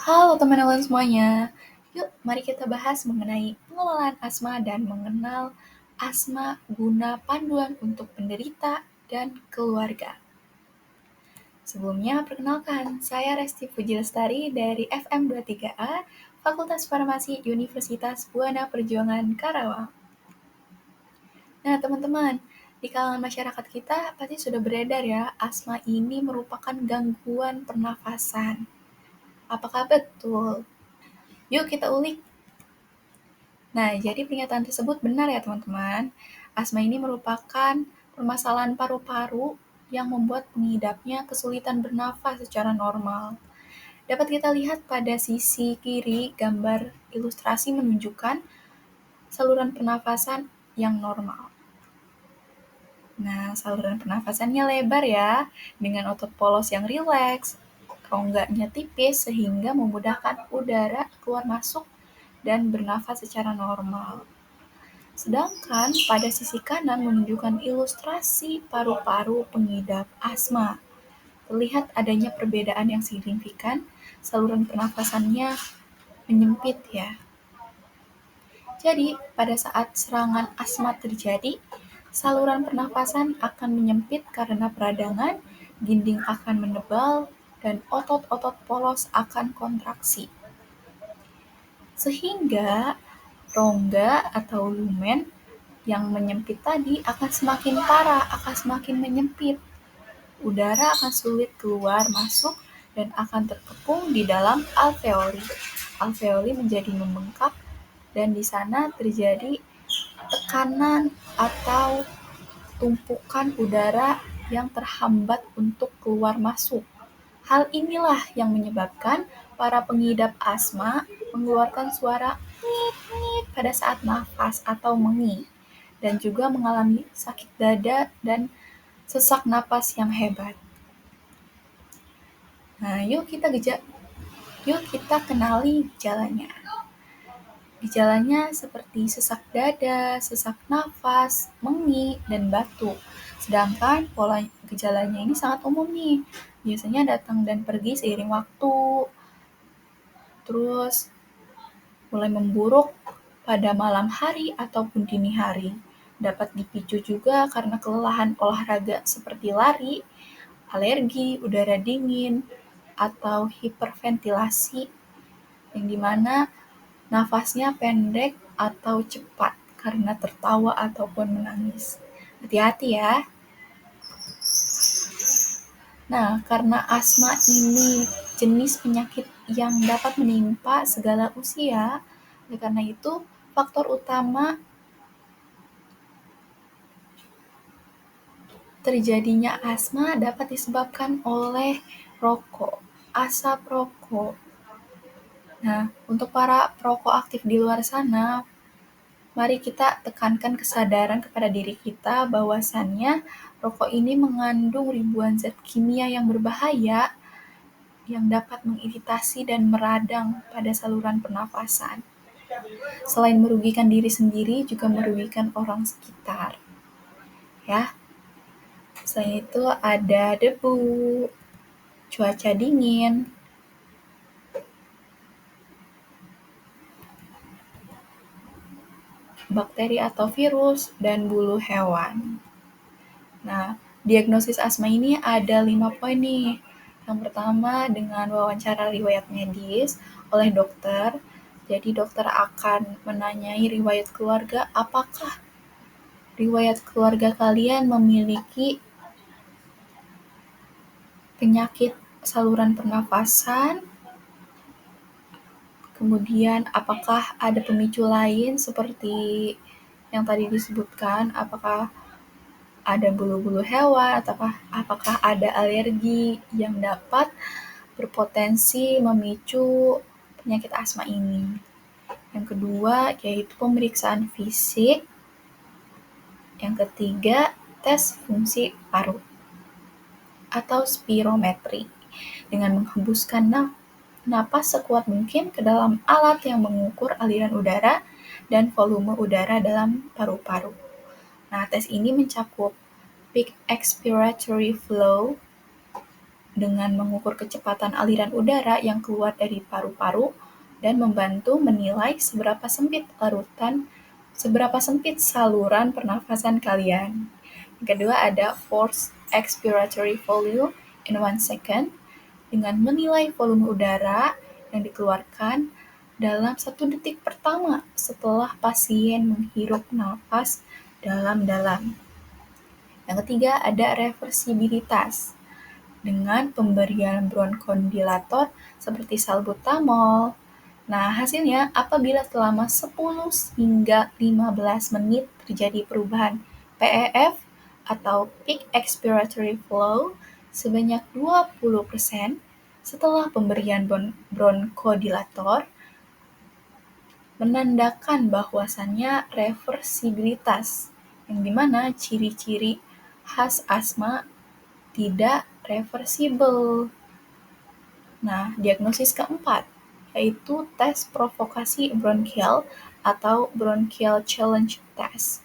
Halo teman-teman semuanya, yuk mari kita bahas mengenai pengelolaan asma dan mengenal asma guna panduan untuk penderita dan keluarga. Sebelumnya, perkenalkan, saya Resti Puji Lestari dari FM 23A, Fakultas Farmasi Universitas Buana Perjuangan Karawang. Nah teman-teman, di kalangan masyarakat kita pasti sudah beredar ya, asma ini merupakan gangguan pernafasan. Apakah betul? Yuk kita ulik. Nah, jadi pernyataan tersebut benar ya teman-teman. Asma ini merupakan permasalahan paru-paru yang membuat pengidapnya kesulitan bernafas secara normal. Dapat kita lihat pada sisi kiri gambar ilustrasi menunjukkan saluran pernafasan yang normal. Nah, saluran pernafasannya lebar ya, dengan otot polos yang rileks, rongganya tipis sehingga memudahkan udara keluar masuk dan bernafas secara normal. Sedangkan pada sisi kanan menunjukkan ilustrasi paru-paru pengidap asma. Terlihat adanya perbedaan yang signifikan, saluran pernafasannya menyempit ya. Jadi, pada saat serangan asma terjadi, saluran pernafasan akan menyempit karena peradangan, dinding akan menebal, dan otot-otot polos akan kontraksi. Sehingga rongga atau lumen yang menyempit tadi akan semakin parah, akan semakin menyempit. Udara akan sulit keluar masuk dan akan terkepung di dalam alveoli. Alveoli menjadi membengkak dan di sana terjadi tekanan atau tumpukan udara yang terhambat untuk keluar masuk. Hal inilah yang menyebabkan para pengidap asma mengeluarkan suara ngit-ngit pada saat nafas atau mengi, dan juga mengalami sakit dada dan sesak napas yang hebat. Nah, yuk kita kenali gejalanya. Gejalanya seperti sesak dada, sesak nafas, mengi, dan batuk. Sedangkan pola gejalanya ini sangat umum nih. Biasanya datang dan pergi seiring waktu. Terus mulai memburuk pada malam hari ataupun dini hari. Dapat dipicu juga karena kelelahan olahraga seperti lari, alergi, udara dingin, atau hiperventilasi, yang dimana nafasnya pendek atau cepat karena tertawa ataupun menangis. Hati-hati ya. Nah, karena asma ini jenis penyakit yang dapat menimpa segala usia, oleh karena itu faktor utama terjadinya asma dapat disebabkan oleh rokok, asap rokok. Nah, untuk para perokok aktif di luar sana, mari kita tekankan kesadaran kepada diri kita bahwasannya rokok ini mengandung ribuan zat kimia yang berbahaya yang dapat mengiritasi dan meradang pada saluran pernafasan. Selain merugikan diri sendiri, juga merugikan orang sekitar. Ya. Selain itu ada debu, cuaca dingin, bakteri atau virus, dan bulu hewan. Nah, diagnosis asma ini ada 5 poin nih. Yang pertama dengan wawancara riwayat medis oleh dokter. Jadi dokter akan menanyai riwayat keluarga, apakah riwayat keluarga kalian memiliki penyakit saluran pernafasan, kemudian apakah ada pemicu lain seperti yang tadi disebutkan, apakah ada bulu-bulu hewan, apakah ada alergi yang dapat berpotensi memicu penyakit asma ini. Yang kedua yaitu pemeriksaan fisik. Yang ketiga tes fungsi paru atau spirometri dengan menghembuskan napas sekuat mungkin ke dalam alat yang mengukur aliran udara dan volume udara dalam paru-paru. Nah, tes ini mencakup peak expiratory flow dengan mengukur kecepatan aliran udara yang keluar dari paru-paru dan membantu menilai seberapa sempit saluran pernafasan kalian. Yang kedua ada forced expiratory volume in 1 second, dengan menilai volume udara yang dikeluarkan dalam 1 detik pertama setelah pasien menghirup nafas dalam-dalam. Yang ketiga ada reversibilitas, dengan pemberian bronkodilator seperti salbutamol. Nah, hasilnya apabila selama 10 hingga 15 menit terjadi perubahan PEF atau Peak Expiratory Flow sebanyak 20% setelah pemberian bronkodilator, menandakan bahwasannya reversibilitas, yang dimana ciri-ciri khas asma tidak reversibel. Nah, diagnosis keempat yaitu tes provokasi bronkial atau bronchial challenge test.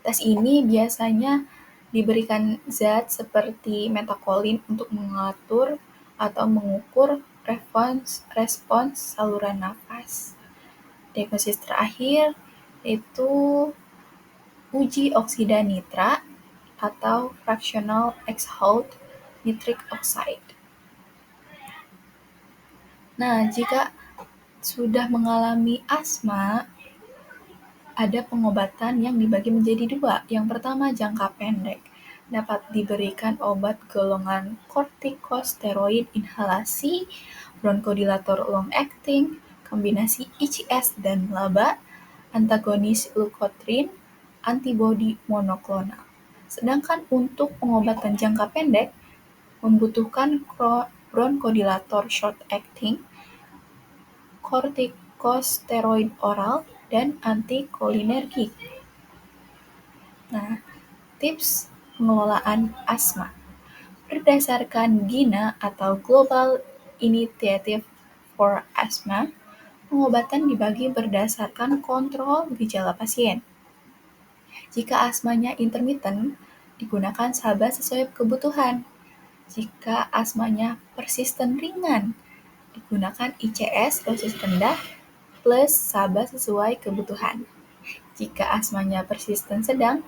Tes ini biasanya diberikan zat seperti metakolin untuk mengatur atau mengukur respons saluran nafas. Diagnosis terakhir yaitu uji oksida nitra atau fractional exhaled nitric oxide. Nah, jika sudah mengalami asma, ada pengobatan yang dibagi menjadi dua. Yang pertama, jangka pendek. Dapat diberikan obat golongan kortikosteroid inhalasi, bronkodilator long-acting, kombinasi ICS dan LABA, antagonis leukotriene, antibodi monoklonal. Sedangkan untuk pengobatan jangka pendek, membutuhkan bronkodilator short-acting, kortikosteroid oral, dan antikolinergik. Nah, tips pengelolaan asma. Berdasarkan GINA atau Global Initiative for Asthma, pengobatan dibagi berdasarkan kontrol gejala pasien. Jika asmanya intermittent, digunakan SABA sesuai kebutuhan. Jika asmanya persisten ringan, digunakan ICS dosis rendah plus SABA sesuai kebutuhan. Jika asmanya persisten sedang,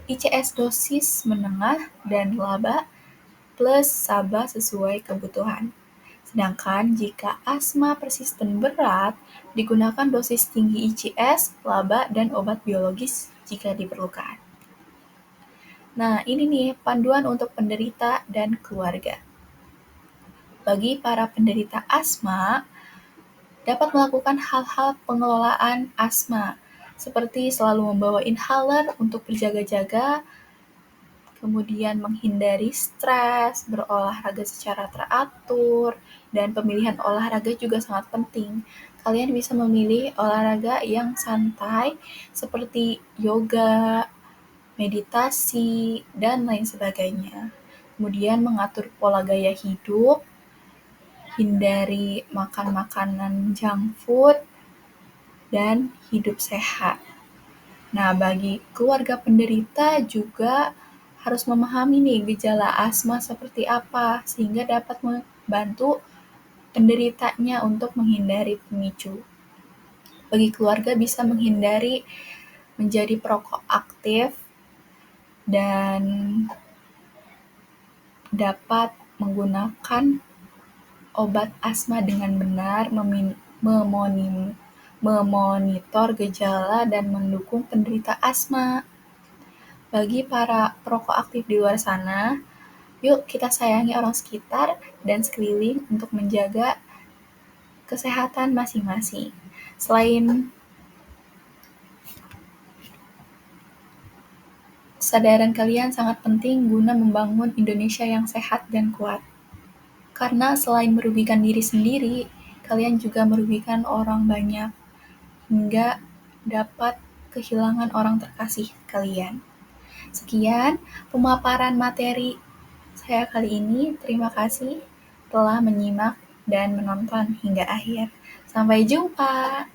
ICS dosis menengah dan LABA plus SABA sesuai kebutuhan. Sedangkan jika asma persisten berat, digunakan dosis tinggi ICS, LABA, dan obat biologis jika diperlukan. Nah, ini nih panduan untuk penderita dan keluarga. Bagi para penderita asma, dapat melakukan hal-hal pengelolaan asma, seperti selalu membawa inhaler untuk berjaga-jaga, kemudian menghindari stres, berolahraga secara teratur, dan pemilihan olahraga juga sangat penting. Kalian bisa memilih olahraga yang santai seperti yoga, meditasi, dan lain sebagainya. Kemudian mengatur pola gaya hidup, hindari makan makanan junk food, dan hidup sehat. Nah, bagi keluarga penderita juga harus memahami nih gejala asma seperti apa, sehingga dapat membantu penderitanya untuk menghindari pemicu. Bagi keluarga bisa menghindari menjadi perokok aktif dan dapat menggunakan obat asma dengan benar, memonitor gejala dan mendukung penderita asma. Bagi para perokok aktif di luar sana, yuk kita sayangi orang sekitar dan sekeliling untuk menjaga kesehatan masing-masing. Kesadaran kalian sangat penting guna membangun Indonesia yang sehat dan kuat. Karena selain merugikan diri sendiri, kalian juga merugikan orang banyak, hingga dapat kehilangan orang terkasih kalian. Sekian pemaparan materi saya kali ini. Terima kasih telah menyimak dan menonton hingga akhir. Sampai jumpa.